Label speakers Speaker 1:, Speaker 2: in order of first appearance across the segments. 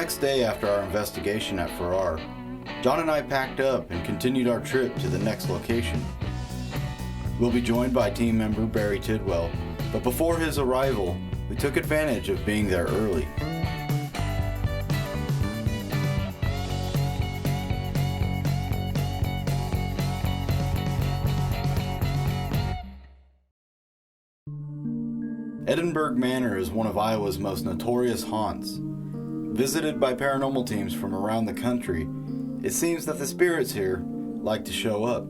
Speaker 1: next day after our investigation at Farrar, John and I packed up and continued our trip to the next location. We'll be joined by team member Barry Tidwell, but before his arrival, we took advantage of being there early. Edinburgh Manor is one of Iowa's most notorious haunts. Visited by paranormal teams from around the country, it seems that the spirits here like to show up.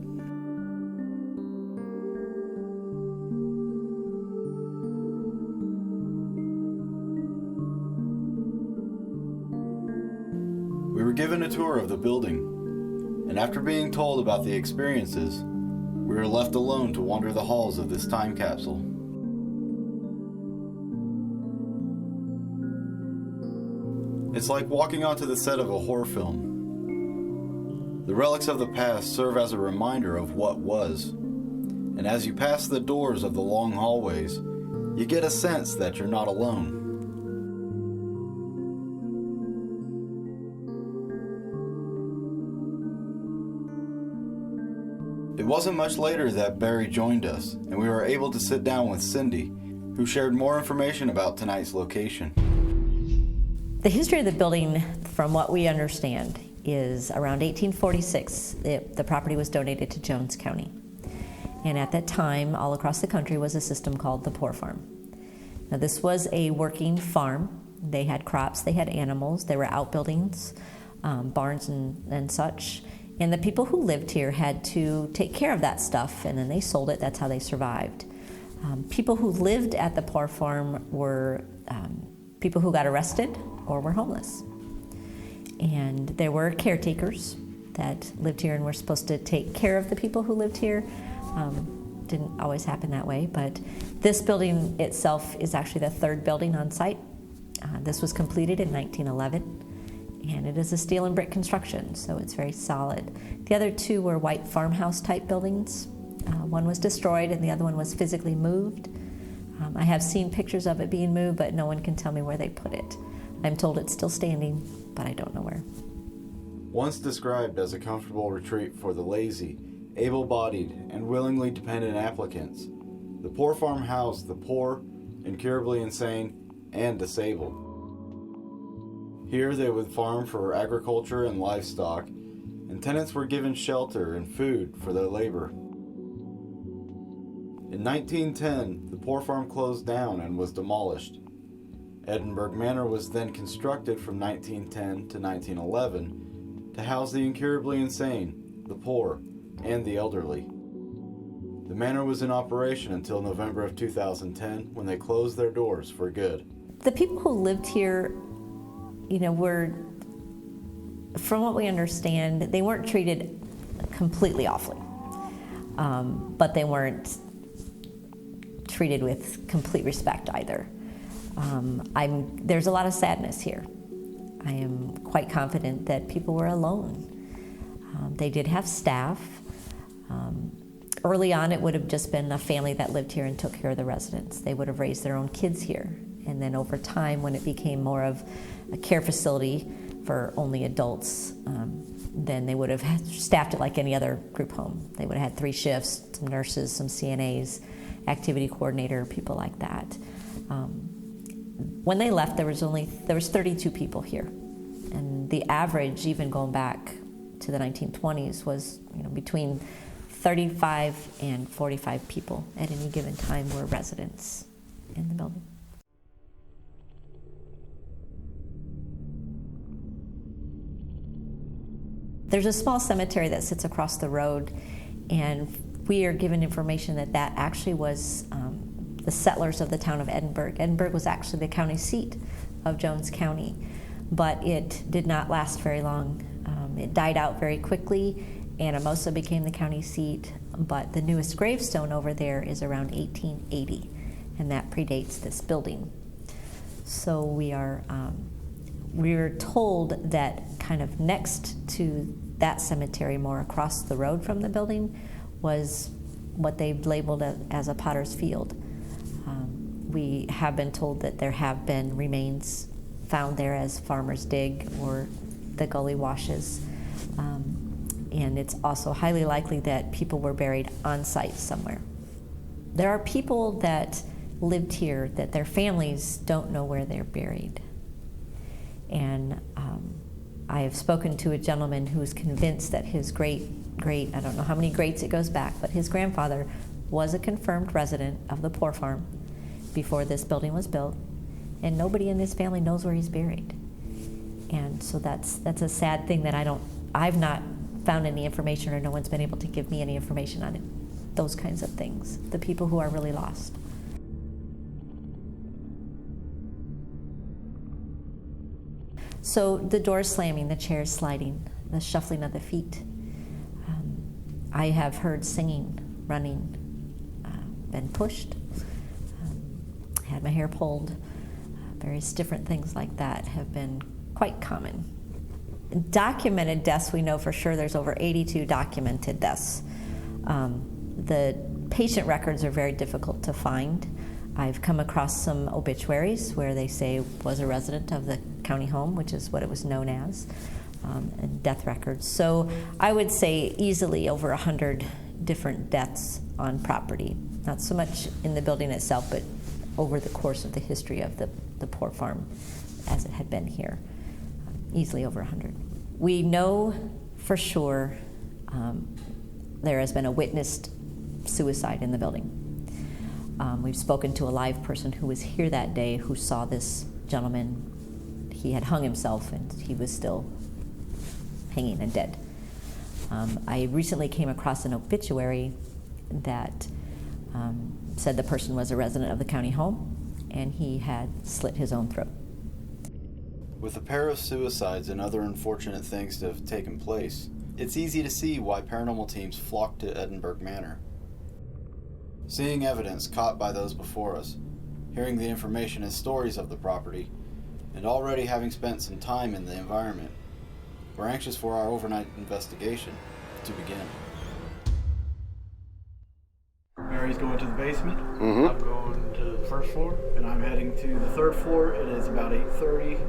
Speaker 1: We were given a tour of the building, and after being told about the experiences, we were left alone to wander the halls of this time capsule. It's like walking onto the set of a horror film. The relics of the past serve as a reminder of what was, and as you pass the doors of the long hallways, you get a sense that you're not alone. It wasn't much later that Barry joined us, and we were able to sit down with Cindy, who shared more information about tonight's location.
Speaker 2: The history of the building, from what we understand, is around 1846. The property was donated to Jones County. And at that time, all across the country was a system called the Poor Farm. Now, this was a working farm. They had crops, they had animals, there were outbuildings, barns and such. And the people who lived here had to take care of that stuff, and then they sold it. That's how they survived. People who lived at the Poor Farm were people who got arrested or were homeless. And there were caretakers that lived here and were supposed to take care of the people who lived here. Didn't always happen that way, but this building itself is actually the third building on site. This was completed in 1911, and it is a steel and brick construction, so it's very solid. The other two were white farmhouse type buildings. One was destroyed and the other one was physically moved. I have seen pictures of it being moved, but no one can tell me where they put it. I'm told it's still standing, but I don't know where.
Speaker 1: Once described as a comfortable retreat for the lazy, able-bodied, and willingly dependent applicants, the Poor Farm housed the poor, incurably insane, and disabled. Here they would farm for agriculture and livestock, and tenants were given shelter and food for their labor. In 1910, the Poor Farm closed down and was demolished. Edinburgh Manor was then constructed from 1910 to 1911 to house the incurably insane, the poor, and the elderly. The manor was in operation until November of 2010, when they closed their doors for good.
Speaker 2: The people who lived here, were, from what we understand, they weren't treated completely awfully, but they weren't treated with complete respect either. There's a lot of sadness here. I am quite confident that people were alone. They did have staff. Early on, it would have just been a family that lived here and took care of the residents. They would have raised their own kids here. And then over time, when it became more of a care facility for only adults, then they would have staffed it like any other group home. They would have had 3 shifts, some nurses, some CNAs, activity coordinator, people like that. When they left, there was 32 people here, and the average, even going back to the 1920s, was between 35 and 45 people at any given time were residents in the building. There's a small cemetery that sits across the road, and we are given information that actually was the settlers of the town of Edinburgh. Edinburgh was actually the county seat of Jones County, but it did not last very long. It died out very quickly. Anamosa became the county seat, but the newest gravestone over there is around 1880, and that predates this building. So we're told that kind of next to that cemetery, more across the road from the building, was what they've labeled as a potter's field. We have been told that there have been remains found there as Farmer's Dig or the gully washes. And it's also highly likely that people were buried on site somewhere. There are people that lived here that their families don't know where they're buried. And I have spoken to a gentleman who is convinced that his great, I don't know how many greats it goes back, but his grandfather was a confirmed resident of the Poor Farm before this building was built, and nobody in this family knows where he's buried. And so that's a sad thing that I've not found any information, or no one's been able to give me any information on it. Those kinds of things, the people who are really lost. So the doors slamming, the chairs sliding, the shuffling of the feet. I have heard singing, running, been pushed, had my hair pulled. Various different things like that have been quite common. Documented deaths, we know for sure there's over 82 documented deaths. The patient records are very difficult to find. I've come across some obituaries where they say was a resident of the county home, which is what it was known as, and death records. So I would say easily over 100 different deaths on property. Not so much in the building itself, but over the course of the history of the Poor Farm as it had been here. Easily over 100. We know for sure there has been a witnessed suicide in the building. We've spoken to a live person who was here that day who saw this gentleman. He had hung himself and he was still hanging and dead. I recently came across an obituary that said the person was a resident of the county home and he had slit his own throat.
Speaker 1: With a pair of suicides and other unfortunate things to have taken place, it's easy to see why paranormal teams flock to Edinburgh Manor. Seeing evidence caught by those before us, hearing the information and stories of the property, and already having spent some time in the environment, we're anxious for our overnight investigation to begin.
Speaker 3: Mary's going to the basement. I'm going to the first floor, and I'm heading to the third floor. It is about 8:30.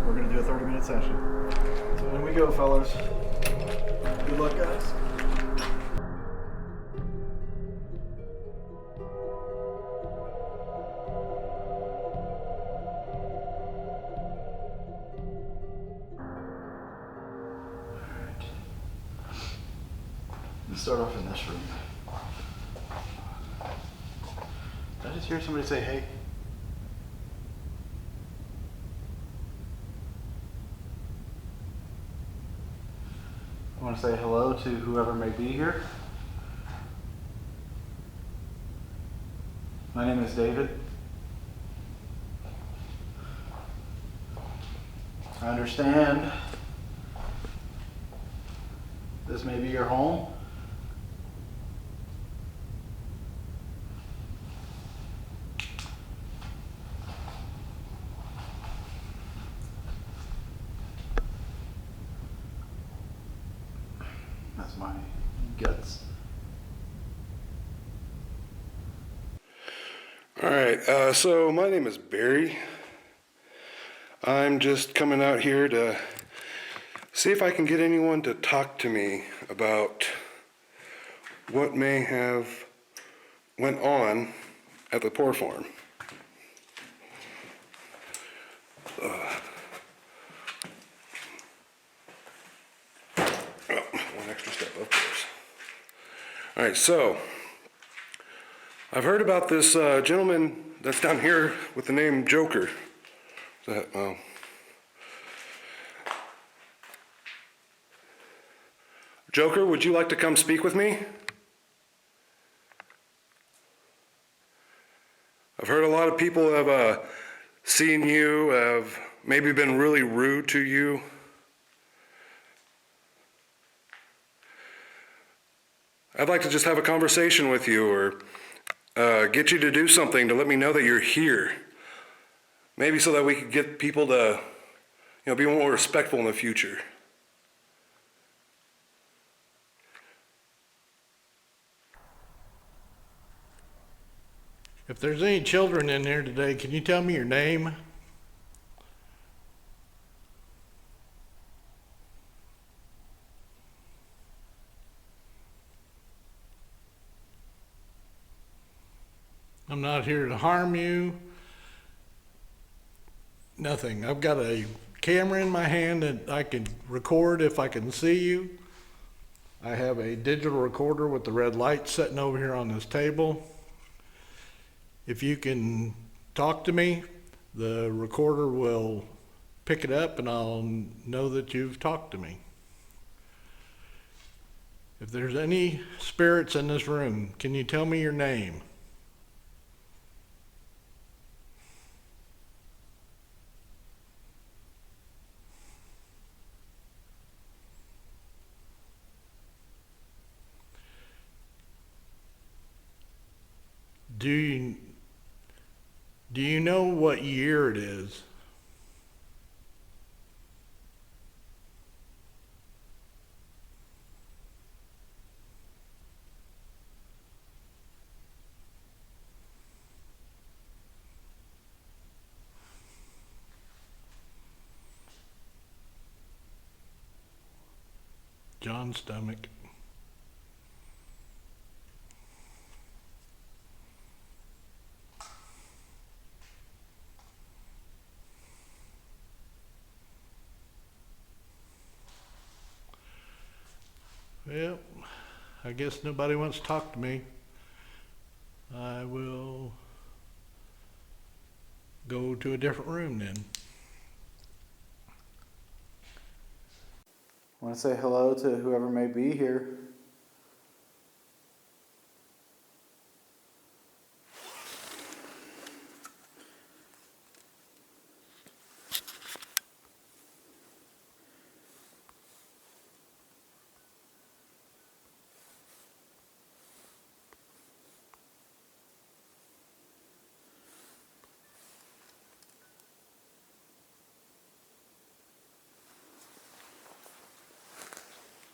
Speaker 3: We're going to do a 30-minute session. So in we go, fellas. Good luck, guys. Let's start off in this room. Did I just hear somebody say, hey? I want to say hello to whoever may be here. My name is David. I understand this may be your home. That's my guts.
Speaker 4: All right, so my name is Barry. I'm just coming out here to see if I can get anyone to talk to me about what may have went on at the Poor Farm. One extra step, of course. All right, so I've heard about this gentleman that's down here with the name Joker. Joker, would you like to come speak with me? I've heard a lot of people have seen you, have maybe been really rude to you. I'd like to just have a conversation with you or get you to do something to let me know that you're here. Maybe so that we could get people to, be more respectful in the future.
Speaker 3: If there's any children in here today, can you tell me your name? I'm not here to harm you. Nothing. I've got a camera in my hand that I can record if I can see you. I have a digital recorder with the red light sitting over here on this table. If you can talk to me, the recorder will pick it up and I'll know that you've talked to me. If there's any spirits in this room, can you tell me your name? Do you know what year it is? John's stomach. Well, I guess nobody wants to talk to me. I will go to a different room then.
Speaker 1: I want to say hello to whoever may be here.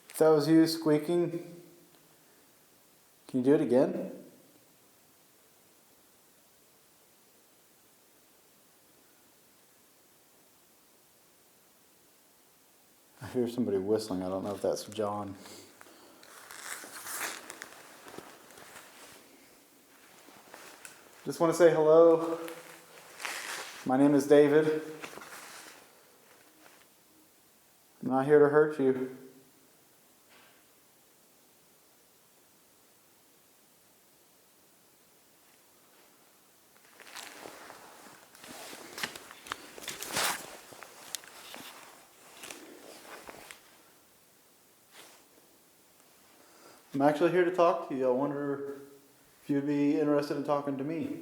Speaker 1: If that was you squeaking, can you do it again? I hear somebody whistling. I don't know if that's John. Just want to say hello. My name is David. I'm not here to hurt you. I'm actually here to talk to you. I wonder if you'd be interested in talking to me.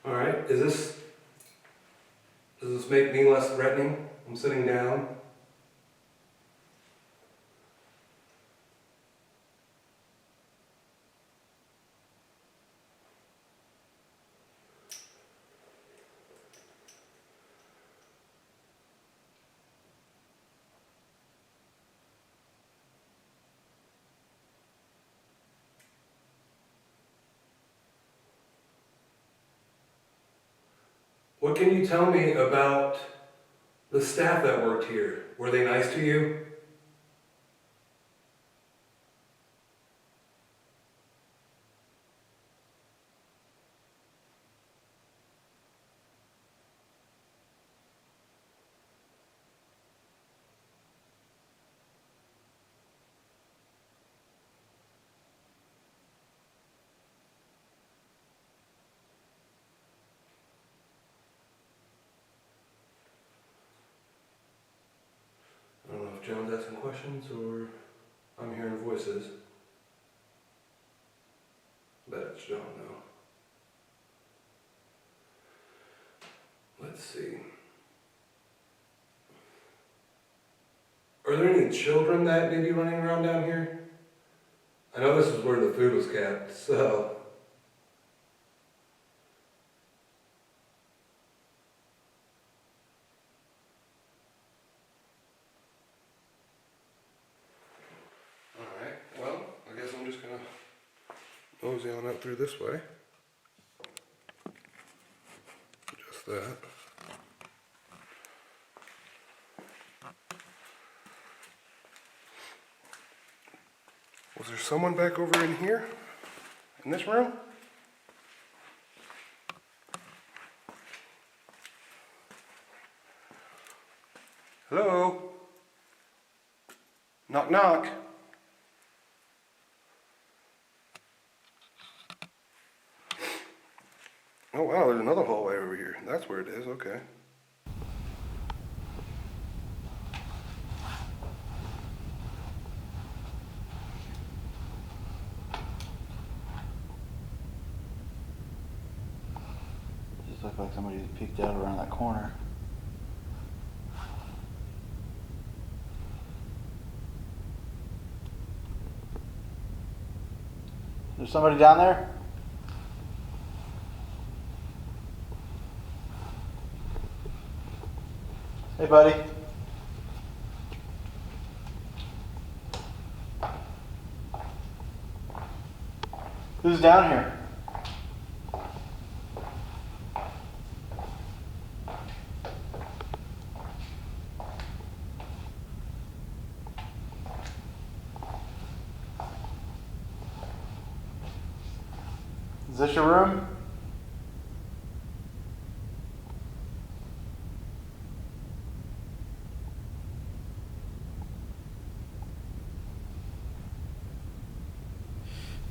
Speaker 4: All right, does this make me less threatening? I'm sitting down. What can you tell me about the staff that worked here? Were they nice to you? I don't know if John's asking questions or I'm hearing voices. I bet it's John though. Let's see. Are any children that may be running around down here? I know this is where the food was kept, so. Alright, well, I guess I'm just gonna mosey on up through this way. Just that. Was there someone back over in here? In this room? Hello? Knock, knock. Oh wow, there's another hallway over here. That's where it is, okay.
Speaker 1: Just looked like somebody peeked out around that corner. There's somebody down there? Hey, buddy. Who's down here? Is this your room?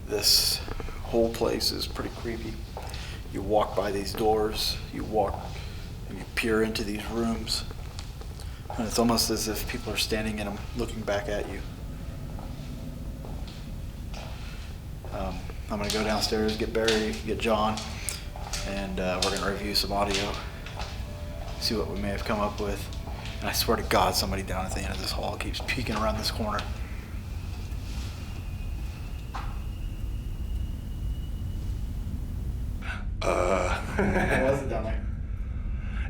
Speaker 1: This whole place is pretty creepy. You walk by these doors, you walk and you peer into these rooms, and it's almost as if people are standing in them looking back at you. I'm going to go downstairs, get Barry, get John, and we're going to review some audio, see what we may have come up with. And I swear to God, somebody down at the end of this hall keeps peeking around this corner. How was it down there?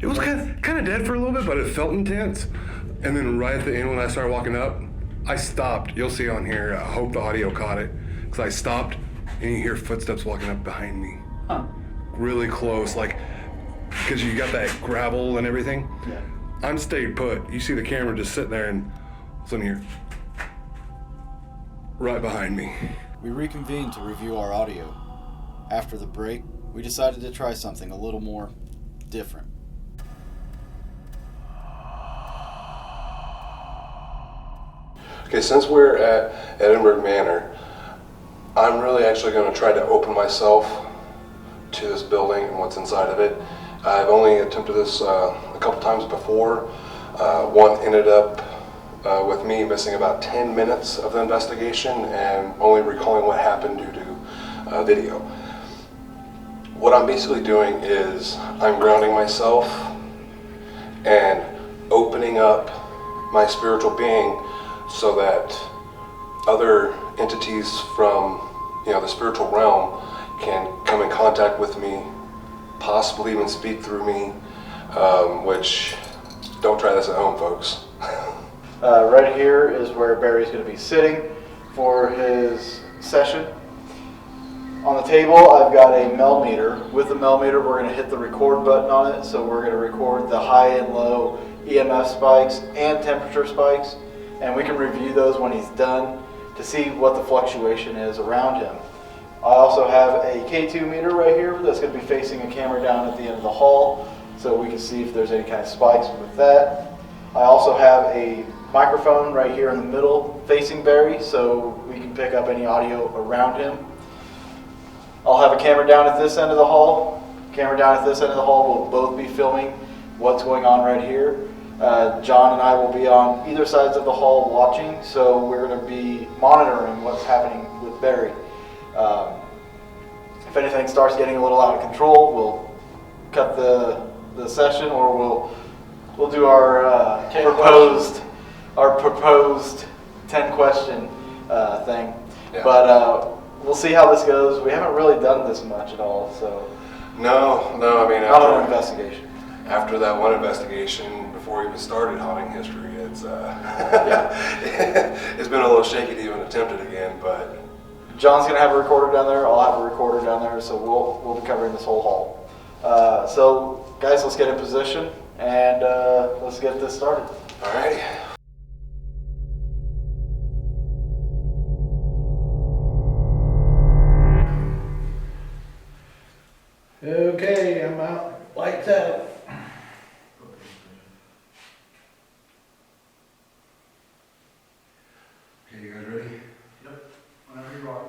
Speaker 4: It was kind of dead for a little bit, but it felt intense. And then right at the end when I started walking up, I stopped. You'll see on here, I hope the audio caught it, because I stopped and you hear footsteps walking up behind me.
Speaker 1: Huh.
Speaker 4: Really close, like, because you got that gravel and everything.
Speaker 1: Yeah.
Speaker 4: I'm stayed put. You see the camera just sitting there and it's in here. Right behind me.
Speaker 1: We reconvened to review our audio. After the break, we decided to try something a little more different.
Speaker 4: Okay, since we're at Edinburgh Manor, I'm really actually going to try to open myself to this building and what's inside of it. I've only attempted this a couple times before. One ended up with me missing about 10 minutes of the investigation and only recalling what happened due to video. What I'm basically doing is I'm grounding myself and opening up my spiritual being so that other entities from the spiritual realm can come in contact with me, possibly even speak through me, which don't try this at home, folks.
Speaker 1: Right here is where Barry's going to be sitting for his session. On the table, I've got a mel meter. With the mel meter, we're going to hit the record button on it, so we're going to record the high and low EMF spikes and temperature spikes, and we can review those when he's done to see what the fluctuation is around him. I also have a K2 meter right here that's going to be facing a camera down at the end of the hall, so we can see if there's any kind of spikes with that. I also have a microphone right here in the middle facing Barry, so we can pick up any audio around him. I'll have a camera down at this end of the hall. Camera down at this end of the hall will both be filming what's going on right here. John and I will be on either sides of the hall watching, so we're going to be monitoring what's happening with Barry. If anything starts getting a little out of control, we'll cut the session, or we'll do our
Speaker 5: our proposed 10-question thing.
Speaker 4: Yeah.
Speaker 5: But we'll see how this goes. We haven't really done this much at all, so
Speaker 4: No, I mean,
Speaker 5: not an investigation.
Speaker 4: after that one investigation, before we even started haunting history, it's it's been a little shaky to even attempt it again, but
Speaker 5: John's gonna have a recorder down there. I'll have a recorder down there, so we'll be covering this whole hall. So, guys, let's get in position and let's get this started.
Speaker 4: alrighty.
Speaker 3: Okay, I'm out. Lights out.
Speaker 4: Okay, you guys ready?
Speaker 6: Yep, whenever you are.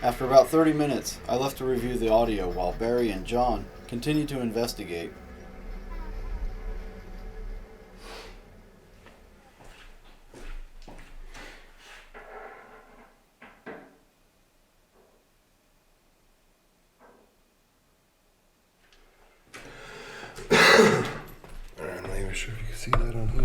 Speaker 1: After about 30 minutes, I left to review the audio while Barry and John continued to investigate.
Speaker 4: I'm not even sure if you can see that on here.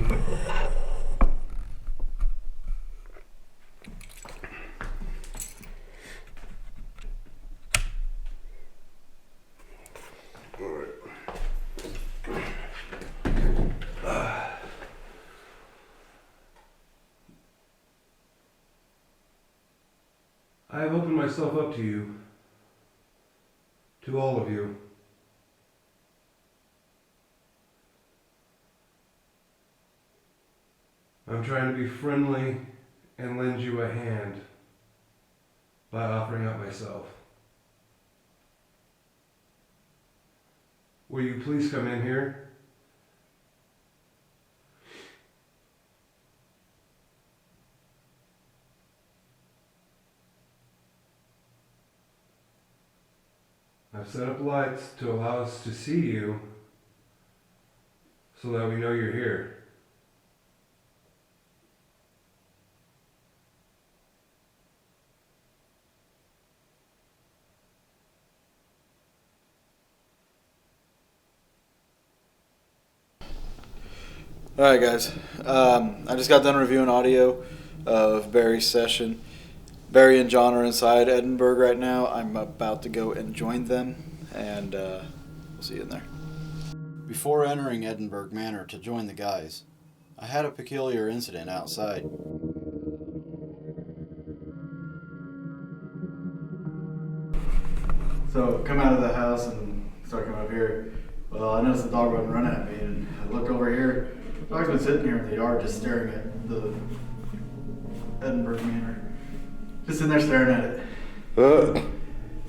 Speaker 7: I have opened myself up to you, to all of you. I'm trying to be friendly and lend you a hand by offering up myself. Will you please come in here? I've set up lights to allow us to see you so that we know you're here.
Speaker 1: All right, guys. I just got done reviewing audio of Barry's session. Barry and John are inside Edinburgh right now. I'm about to go and join them, and we'll see you in there. Before entering Edinburgh Manor to join the guys, I had a peculiar incident outside. So, come out of the house and start coming up here. Well, I noticed the dog wasn't running at me, and I looked over here. The dog's been sitting here in the yard just staring at the Edinburgh Manor. Just sitting there staring at it.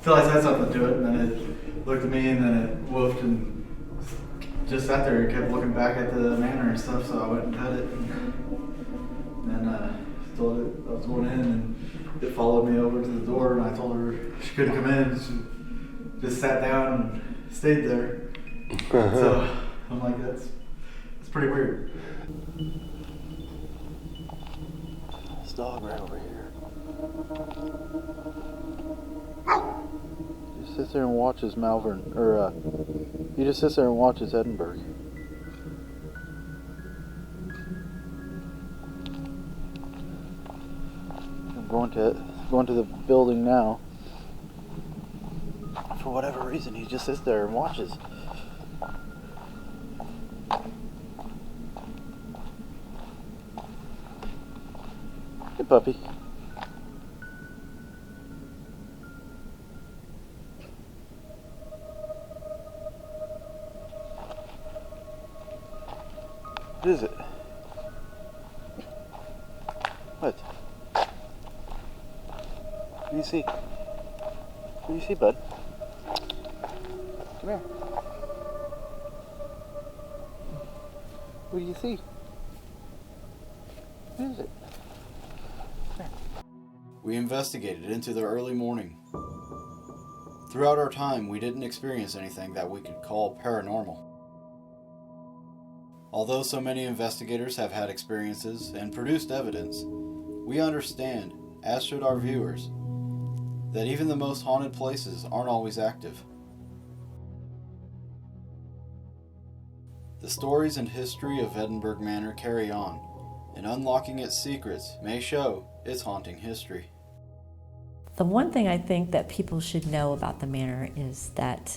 Speaker 1: Till I said something to it, and then it looked at me, and then it woofed and just sat there and kept looking back at the manor and stuff, so I went and pet it. And then told it I was going in, and it followed me over to the door, and I told her she couldn't come in. She just sat down and stayed there. So I'm like, that's pretty weird. This dog right over here. He just sits there and watches Malvern, or he just sits there and watches Edinburgh. I'm going to the building now. For whatever reason, he just sits there and watches. Hey, puppy. What is it? What? What do you see? What do you see, bud? Come here. What do you see? What is it? We investigated into the early morning. Throughout our time, we didn't experience anything that we could call paranormal. Although so many investigators have had experiences and produced evidence, we understand, as should our viewers, that even the most haunted places aren't always active. The stories and history of Edinburgh Manor carry on, and unlocking its secrets may show its haunting history.
Speaker 2: The one thing I think that people should know about the manor is that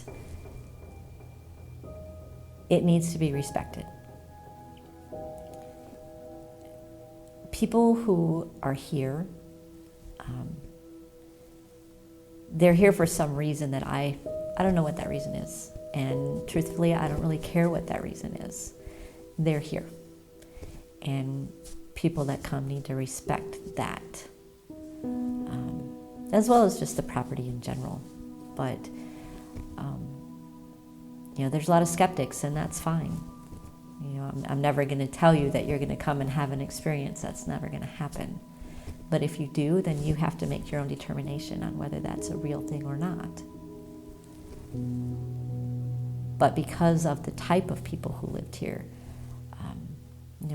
Speaker 2: it needs to be respected. People who are here, they're here for some reason that I don't know what that reason is. And truthfully, I don't really care what that reason is. They're here. And people that come need to respect that. As well as just the property in general. But, there's a lot of skeptics, and that's fine. I'm never going to tell you that you're going to come and have an experience. That's never going to happen. But if you do, then you have to make your own determination on whether that's a real thing or not. But because of the type of people who lived here,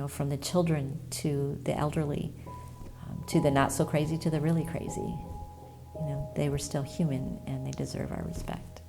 Speaker 2: from the children to the elderly, to the not so crazy to the really crazy, they were still human and they deserve our respect.